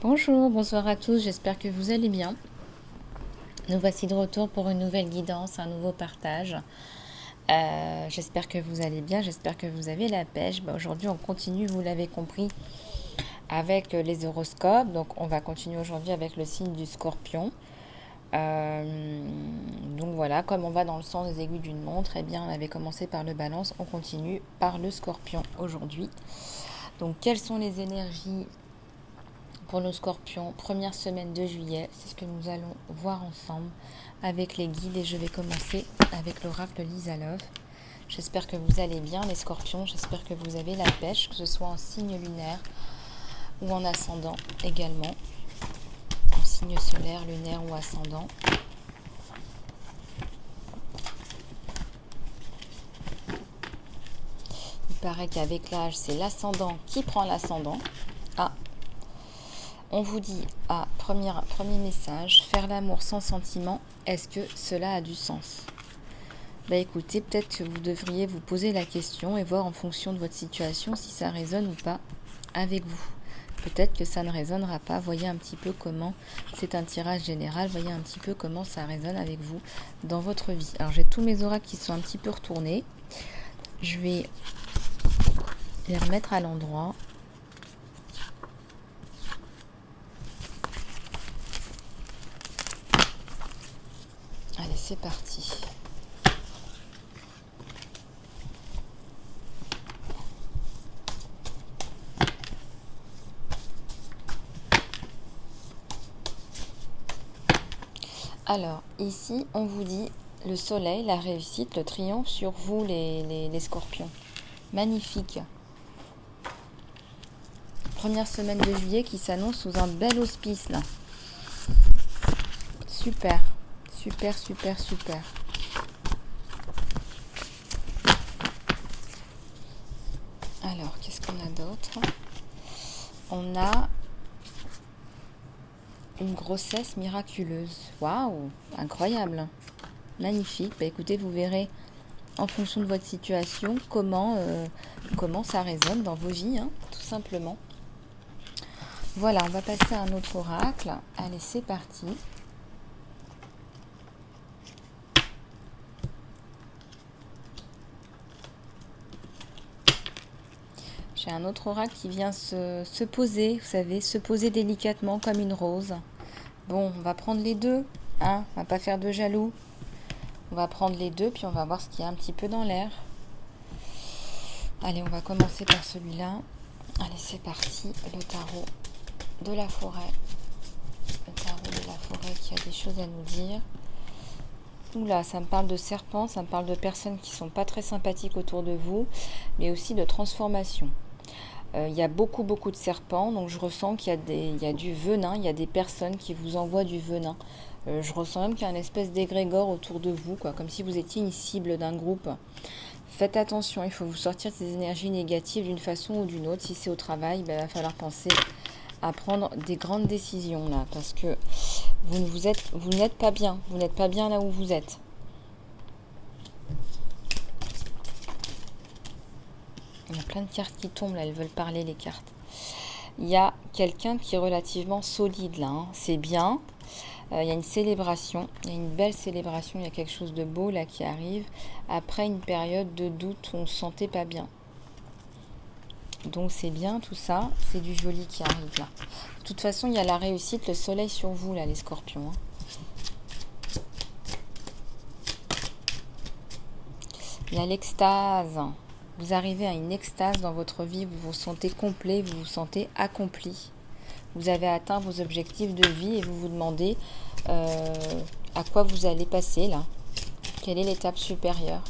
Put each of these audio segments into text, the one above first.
Bonjour, bonsoir à tous, j'espère que vous allez bien. Nous voici de retour pour une nouvelle guidance, un nouveau partage. J'espère que vous allez bien, j'espère que vous avez la pêche. Aujourd'hui, on continue, vous l'avez compris, avec les horoscopes. Donc, on va continuer aujourd'hui avec le signe du Scorpion. Donc voilà, comme on va dans le sens des aiguilles d'une montre, eh bien, on avait commencé par le Balance, on continue par le Scorpion aujourd'hui. Donc, quelles sont les énergies pour nos scorpions, première semaine de juillet, c'est ce que nous allons voir ensemble avec les guides et je vais commencer avec l'oracle Lisa Love. J'espère que vous allez bien les scorpions, j'espère que vous avez la pêche, que ce soit en signe lunaire ou en ascendant également, en signe solaire, lunaire ou ascendant. Il paraît qu'avec l'âge, c'est l'ascendant qui prend l'ascendant. Ah, on vous dit, premier message, faire l'amour sans sentiment, est-ce que cela a du sens? Écoutez, peut-être que vous devriez vous poser la question et voir en fonction de votre situation si ça résonne ou pas avec vous. Peut-être que ça ne résonnera pas. Voyez un petit peu comment, c'est un tirage général, voyez un petit peu comment ça résonne avec vous dans votre vie. Alors j'ai tous mes oracles qui sont un petit peu retournés. Je vais les remettre à l'endroit. Allez, c'est parti. Alors, ici, on vous dit le soleil, la réussite, le triomphe sur vous, les scorpions. Magnifique. Première semaine de juillet qui s'annonce sous un bel auspice, là. Super, super, super, super. Alors, qu'est-ce qu'on a d'autre? On a une grossesse miraculeuse. Waouh, incroyable. Magnifique. Écoutez, vous verrez en fonction de votre situation comment ça résonne dans vos vies, hein, tout simplement. Voilà, on va passer à un autre oracle. Allez, c'est parti. J'ai un autre oracle qui vient se poser, vous savez, se poser délicatement comme une rose. Bon, on va prendre les deux, hein, on va pas faire de jaloux. On va prendre les deux, puis on va voir ce qu'il y a un petit peu dans l'air. Allez, on va commencer par celui-là. Allez, c'est parti, le tarot de la forêt. Le tarot de la forêt qui a des choses à nous dire. Oula, ça me parle de serpents, ça me parle de personnes qui sont pas très sympathiques autour de vous, mais aussi de transformation. Il y a beaucoup de serpents, donc je ressens qu'il y a du venin, il y a des personnes qui vous envoient du venin. Je ressens même qu'il y a une espèce d'égrégore autour de vous, quoi, comme si vous étiez une cible d'un groupe. Faites attention, il faut vous sortir de ces énergies négatives d'une façon ou d'une autre. Si c'est au travail, il va falloir penser à prendre des grandes décisions là, parce que vous n'êtes pas bien, vous n'êtes pas bien là où vous êtes. Il y a plein de cartes qui tombent là, elles veulent parler les cartes. Il y a quelqu'un qui est relativement solide là, hein. C'est bien. Il y a une célébration, il y a une belle célébration, il y a quelque chose de beau là qui arrive après une période de doute où on ne se sentait pas bien. Donc c'est bien tout ça, c'est du joli qui arrive là. De toute façon, il y a la réussite, le soleil sur vous là les scorpions, hein. Il y a l'extase. Vous arrivez à une extase dans votre vie, vous vous sentez complet, vous vous sentez accompli. Vous avez atteint vos objectifs de vie et vous vous demandez à quoi vous allez passer là. Quelle est l'étape supérieure?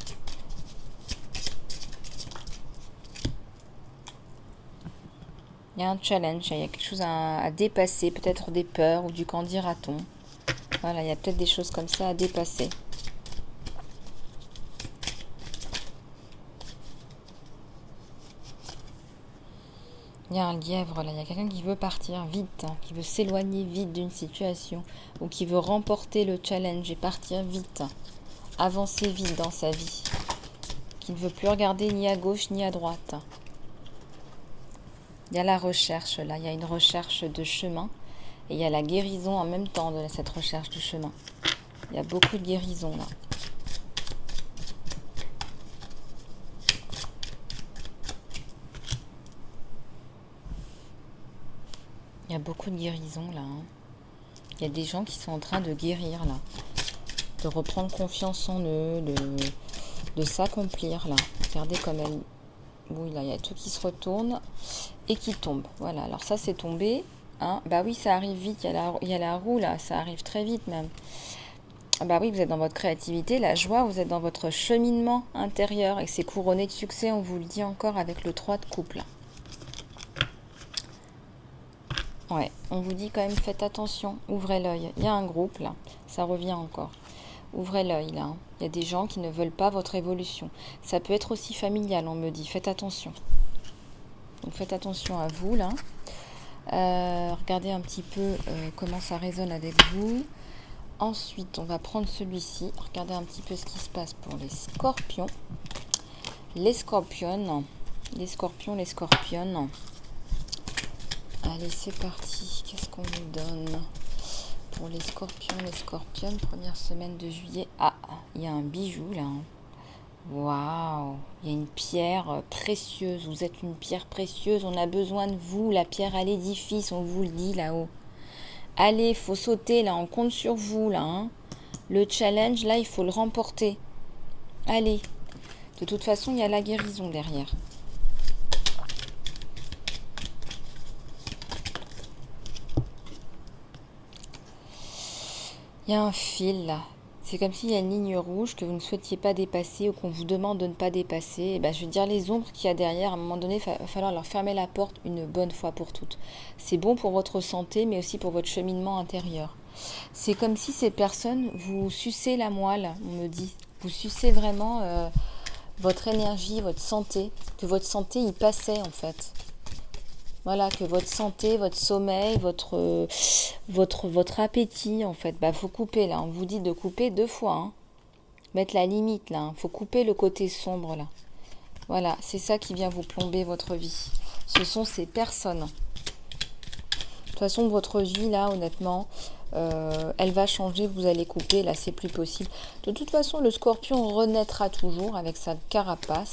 Il y a un challenge, il y a quelque chose à dépasser, peut-être des peurs ou du qu'en dira-t-on. Voilà, il y a peut-être des choses comme ça à dépasser. Il y a un lièvre là, il y a quelqu'un qui veut partir vite, hein, qui veut s'éloigner vite d'une situation ou qui veut remporter le challenge et partir vite, avancer vite dans sa vie, qui ne veut plus regarder ni à gauche ni à droite. Il y a la recherche, là. Il y a une recherche de chemin. Et il y a la guérison en même temps de cette recherche de chemin. Il y a beaucoup de guérison, là. Il y a beaucoup de guérison, là. Il y a des gens qui sont en train de guérir, là. De reprendre confiance en eux, de s'accomplir, là. Regardez comme elle... Oui, là, il y a tout qui se retourne et qui tombe. Voilà, alors ça, c'est tombé. Hein. Bah oui, ça arrive vite. Il y a la roue, là. Ça arrive très vite, même. Bah oui, vous êtes dans votre créativité, la joie, vous êtes dans votre cheminement intérieur. Et c'est couronné de succès, on vous le dit encore, avec le 3 de coupe, là. Ouais, on vous dit quand même, faites attention. Ouvrez l'œil. Il y a un groupe, là. Ça revient encore. Ouvrez l'œil, là. Il y a des gens qui ne veulent pas votre évolution. Ça peut être aussi familial, on me dit. Faites attention. Donc faites attention à vous, là. Regardez un petit peu comment ça résonne avec vous. Ensuite, on va prendre celui-ci. Regardez un petit peu ce qui se passe pour les scorpions. Les scorpions. Les scorpions, les scorpionnes. Allez, c'est parti. Qu'est-ce qu'on nous donne pour les scorpions, les scorpionnes, première semaine de juillet. Ah, il y a un bijou là. Waouh, il y a une pierre précieuse. Vous êtes une pierre précieuse. On a besoin de vous, la pierre à l'édifice. On vous le dit là-haut. Allez, faut sauter là. On compte sur vous là. Hein. Le challenge là, il faut le remporter. Allez. De toute façon, il y a la guérison derrière. Il y a un fil là. C'est comme s'il y a une ligne rouge que vous ne souhaitiez pas dépasser ou qu'on vous demande de ne pas dépasser. Et ben, je veux dire, les ombres qu'il y a derrière, à un moment donné, il va falloir leur fermer la porte une bonne fois pour toutes. C'est bon pour votre santé, mais aussi pour votre cheminement intérieur. C'est comme si ces personnes, vous sucez la moelle, on me dit. Vous sucez vraiment votre énergie, votre santé. Que votre santé y passait en fait. Voilà, que votre santé, votre sommeil, votre appétit, en fait, bah faut couper là. On vous dit de couper 2 fois. Hein. Mettre la limite là. Faut couper le côté sombre là. Voilà, c'est ça qui vient vous plomber votre vie. Ce sont ces personnes. De toute façon, votre vie là, honnêtement, elle va changer. Vous allez couper. Là, c'est plus possible. De toute façon, le scorpion renaîtra toujours avec sa carapace.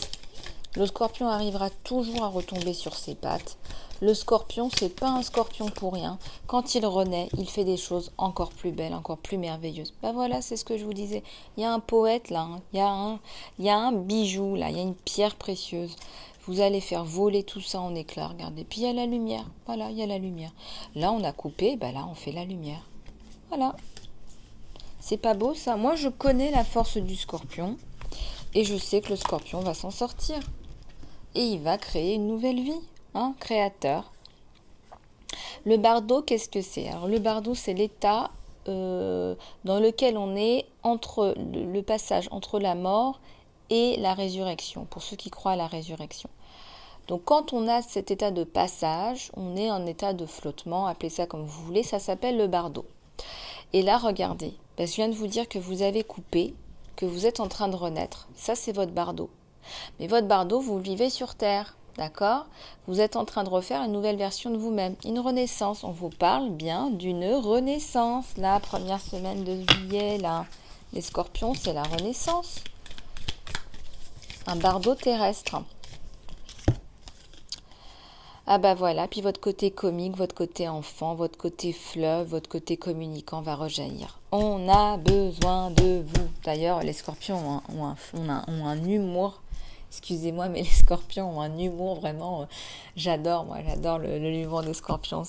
Le scorpion arrivera toujours à retomber sur ses pattes. Le scorpion, c'est pas un scorpion pour rien. Quand il renaît, il fait des choses encore plus belles, encore plus merveilleuses. Ben voilà, c'est ce que je vous disais. Il y a un poète là, hein. Il y a un bijou là, il y a une pierre précieuse. Vous allez faire voler tout ça en éclats, regardez. Puis il y a la lumière, voilà, il y a la lumière. Là, on a coupé, ben là, on fait la lumière. Voilà. C'est pas beau ça? Moi, je connais la force du scorpion et je sais que le scorpion va s'en sortir. Et il va créer une nouvelle vie. Hein, créateur. Le bardo, qu'est-ce que c'est? Alors, le bardo, c'est l'état dans lequel on est entre le passage entre la mort et la résurrection, pour ceux qui croient à la résurrection. Donc, quand on a cet état de passage, on est en état de flottement, appelez ça comme vous voulez, ça s'appelle le bardo. Et là, regardez, parce que je viens de vous dire que vous avez coupé, que vous êtes en train de renaître. Ça, c'est votre bardo. Mais votre bardo, vous le vivez sur Terre. D'accord? Vous êtes en train de refaire une nouvelle version de vous-même. Une renaissance. On vous parle bien d'une renaissance. La première semaine de juillet, là. Les scorpions, c'est la renaissance. Un bardo terrestre. Ah bah voilà. Puis votre côté comique, votre côté enfant, votre côté fleuve, votre côté communicant va rejaillir. On a besoin de vous. D'ailleurs, les scorpions ont un humour. Excusez-moi, mais les scorpions ont un humour vraiment, j'adore l'humour des scorpions,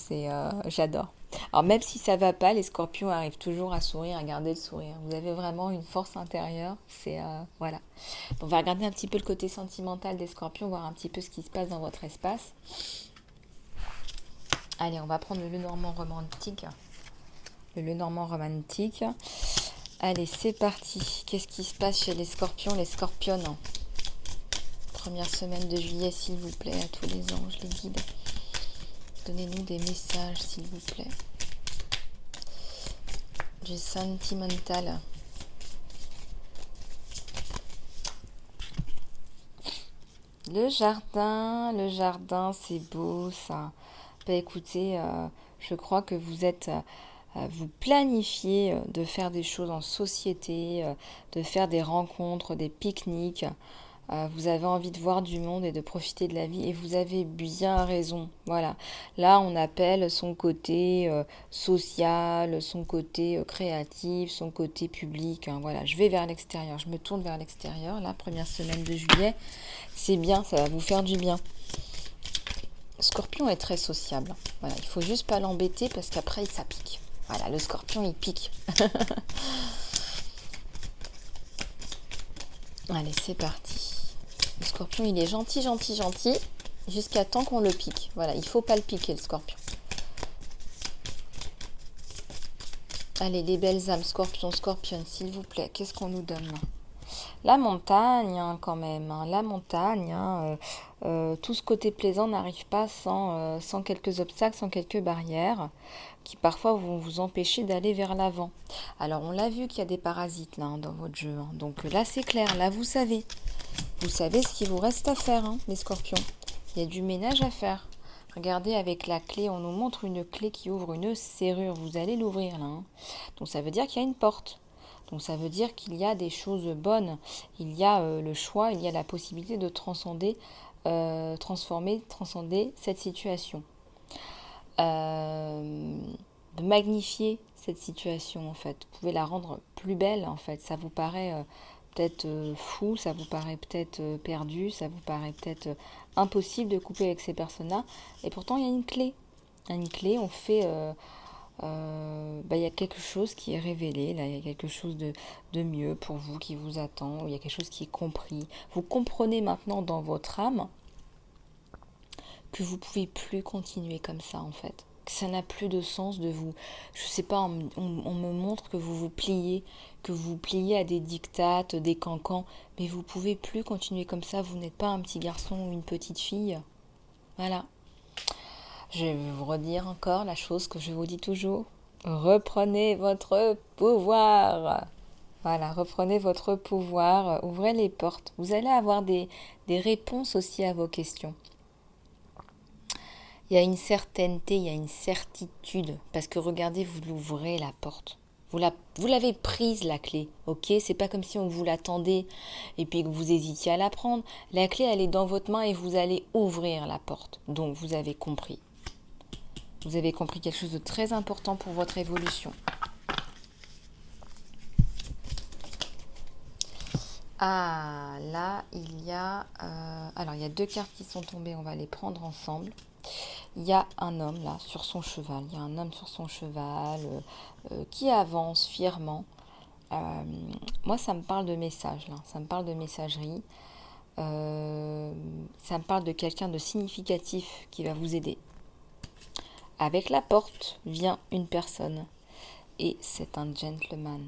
j'adore. Alors même si ça va pas, les scorpions arrivent toujours à sourire, à garder le sourire. Vous avez vraiment une force intérieure, voilà. On va regarder un petit peu le côté sentimental des scorpions, voir un petit peu ce qui se passe dans votre espace. Allez, on va prendre le Lenormand romantique. Le Lenormand romantique. Allez, c'est parti. Qu'est-ce qui se passe chez les scorpions, les scorpionnes? Première semaine de juillet, s'il vous plaît, à tous les anges, les guides. Donnez-nous des messages, s'il vous plaît. Du sentimental. Le jardin, c'est beau ça. Bah écoutez, je crois que vous planifiez de faire des choses en société, de faire des rencontres, des pique-niques. Vous avez envie de voir du monde et de profiter de la vie et vous avez bien raison. Voilà. Là, on appelle son côté social, son côté créatif, son côté public, hein. Voilà, je vais vers l'extérieur, je me tourne vers l'extérieur. La première semaine de juillet, c'est bien, ça va vous faire du bien. Scorpion est très sociable. Voilà, il faut juste pas l'embêter parce qu'après, ça pique. Voilà, le scorpion, il pique. Allez, c'est parti. Le scorpion, il est gentil, gentil, gentil, jusqu'à temps qu'on le pique. Voilà, il faut pas le piquer, le scorpion. Allez, les belles âmes, scorpion, scorpionne, s'il vous plaît, qu'est-ce qu'on nous donne là? La montagne, hein, quand même, hein, la montagne, hein, tout ce côté plaisant n'arrive pas sans quelques obstacles, sans quelques barrières, qui parfois vont vous empêcher d'aller vers l'avant. Alors, on l'a vu qu'il y a des parasites là, hein, dans votre jeu, hein. Donc là, c'est clair, là, vous savez. Vous savez ce qu'il vous reste à faire, hein, les scorpions. Il y a du ménage à faire. Regardez avec la clé, on nous montre une clé qui ouvre une serrure. Vous allez l'ouvrir là, hein. Donc ça veut dire qu'il y a une porte. Donc ça veut dire qu'il y a des choses bonnes. Il y a le choix, il y a la possibilité de transcender cette situation. De magnifier cette situation en fait. Vous pouvez la rendre plus belle en fait. Ça vous paraît peut-être fou, ça vous paraît peut-être perdu, ça vous paraît peut-être impossible de couper avec ces personnes-là. Et pourtant, il y a une clé. Une clé, on fait... il y a quelque chose qui est révélé, là, il y a quelque chose de mieux pour vous qui vous attend, il y a quelque chose qui est compris. Vous comprenez maintenant dans votre âme que vous pouvez plus continuer comme ça en fait. Que ça n'a plus de sens de vous. Je sais pas, on me montre que vous vous pliez à des dictates, des cancans, mais vous pouvez plus continuer comme ça. Vous n'êtes pas un petit garçon ou une petite fille. Voilà. Je vais vous redire encore la chose que je vous dis toujours. Reprenez votre pouvoir. Voilà, reprenez votre pouvoir, ouvrez les portes. Vous allez avoir des réponses aussi à vos questions. Il y a une certaineté, il y a une certitude. Parce que regardez, vous l'ouvrez la porte. Vous l'avez prise la clé, ok? C'est pas comme si on vous l'attendait et puis que vous hésitiez à la prendre. La clé, elle est dans votre main et vous allez ouvrir la porte. Donc vous avez compris. Vous avez compris quelque chose de très important pour votre évolution. Ah, là, il y a... alors, il y a deux cartes qui sont tombées, on va les prendre ensemble. Il y a un homme, là, sur son cheval. Il y a un homme sur son cheval qui avance fièrement. Moi, ça me parle de message, là. Ça me parle de messagerie. Ça me parle de quelqu'un de significatif qui va vous aider. Avec la porte vient une personne. Et c'est un gentleman.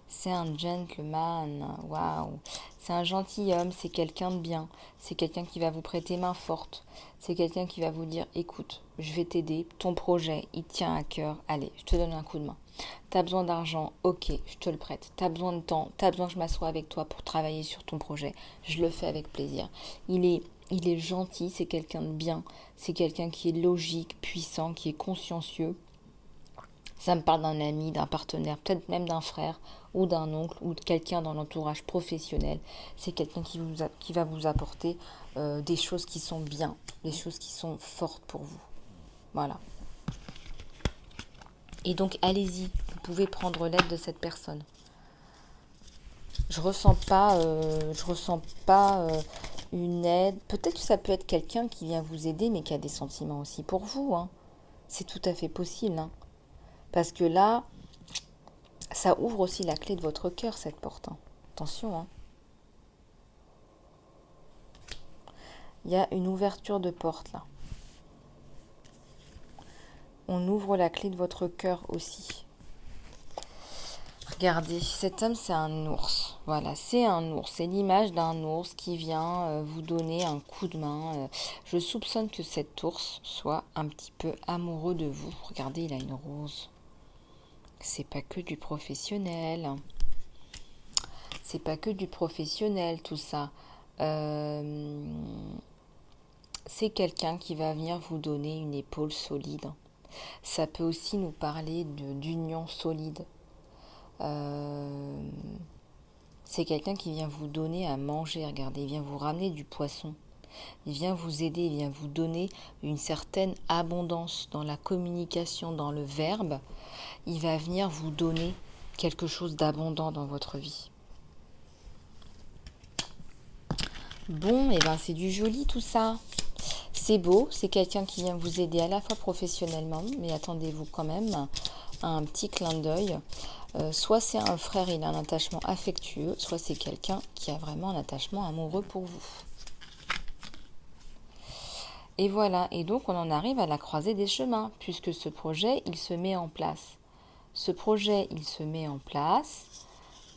C'est un gentleman, waouh. C'est un gentilhomme, c'est quelqu'un de bien. C'est quelqu'un qui va vous prêter main forte. C'est quelqu'un qui va vous dire, écoute, je vais t'aider, ton projet, il tient à cœur, allez, je te donne un coup de main. T'as besoin d'argent, ok, je te le prête. T'as besoin de temps, t'as besoin que je m'assoie avec toi pour travailler sur ton projet, je le fais avec plaisir. Il est gentil, c'est quelqu'un de bien. C'est quelqu'un qui est logique, puissant, qui est consciencieux. Ça me parle d'un ami, d'un partenaire, peut-être même d'un frère ou d'un oncle ou de quelqu'un dans l'entourage professionnel. C'est quelqu'un qui va vous apporter des choses qui sont bien, des choses qui sont fortes pour vous. Voilà. Et donc, allez-y, vous pouvez prendre l'aide de cette personne. Je ressens pas une aide. Peut-être que ça peut être quelqu'un qui vient vous aider, mais qui a des sentiments aussi pour vous, hein. C'est tout à fait possible, hein. Parce que là, ça ouvre aussi la clé de votre cœur, cette porte, hein. Attention, hein. Il y a une ouverture de porte, là. On ouvre la clé de votre cœur aussi. Regardez, cet homme, c'est un ours. Voilà, c'est un ours. C'est l'image d'un ours qui vient vous donner un coup de main. Je soupçonne que cet ours soit un petit peu amoureux de vous. Regardez, il a une rose. C'est pas que du professionnel. C'est pas que du professionnel, tout ça. Euh, c'est quelqu'un qui va venir vous donner une épaule solide. Ça peut aussi nous parler d'union solide. Euh, c'est quelqu'un qui vient vous donner à manger, regardez, il vient vous ramener du poisson. Il vient vous aider, il vient vous donner une certaine abondance dans la communication, dans le verbe. Il va venir vous donner quelque chose d'abondant dans votre vie. Bon, et ben c'est du joli tout ça. C'est beau, c'est quelqu'un qui vient vous aider à la fois professionnellement, mais attendez-vous quand même à un petit clin d'œil. Soit c'est un frère, il a un attachement affectueux, soit c'est quelqu'un qui a vraiment un attachement amoureux pour vous. Et voilà, et donc on en arrive à la croisée des chemins, puisque ce projet, il se met en place. Ce projet, il se met en place,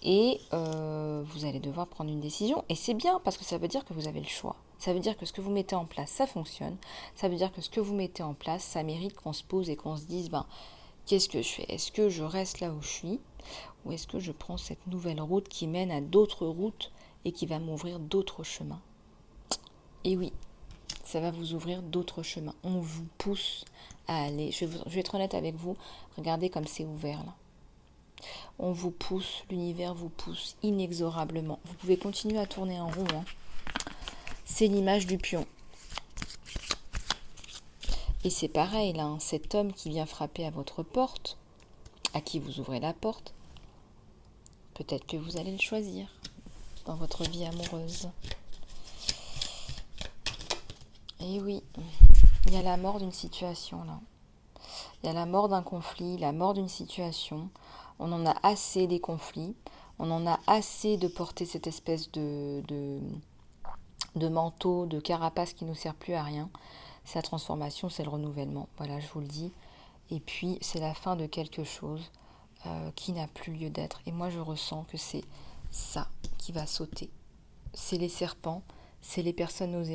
et vous allez devoir prendre une décision. Et c'est bien, parce que ça veut dire que vous avez le choix. Ça veut dire que ce que vous mettez en place, ça fonctionne. Ça veut dire que ce que vous mettez en place, ça mérite qu'on se pose et qu'on se dise, qu'est-ce que je fais? Est-ce que je reste là où je suis? Ou est-ce que je prends cette nouvelle route qui mène à d'autres routes et qui va m'ouvrir d'autres chemins? Et oui, ça va vous ouvrir d'autres chemins. On vous pousse à aller. Je vais être honnête avec vous. Regardez comme c'est ouvert là. On vous pousse, l'univers vous pousse inexorablement. Vous pouvez continuer à tourner en rond. C'est l'image du pion. Et c'est pareil là, cet homme qui vient frapper à votre porte, à qui vous ouvrez la porte, peut-être que vous allez le choisir dans votre vie amoureuse. Et oui, il y a la mort d'une situation là. Il y a la mort d'un conflit, la mort d'une situation. On en a assez des conflits. On en a assez de porter cette espèce de manteau, de carapace qui ne nous sert plus à rien. C'est la transformation, c'est le renouvellement. Voilà, je vous le dis. Et puis, c'est la fin de quelque chose qui n'a plus lieu d'être. Et moi, je ressens que c'est ça qui va sauter. C'est les serpents, c'est les personnes osées.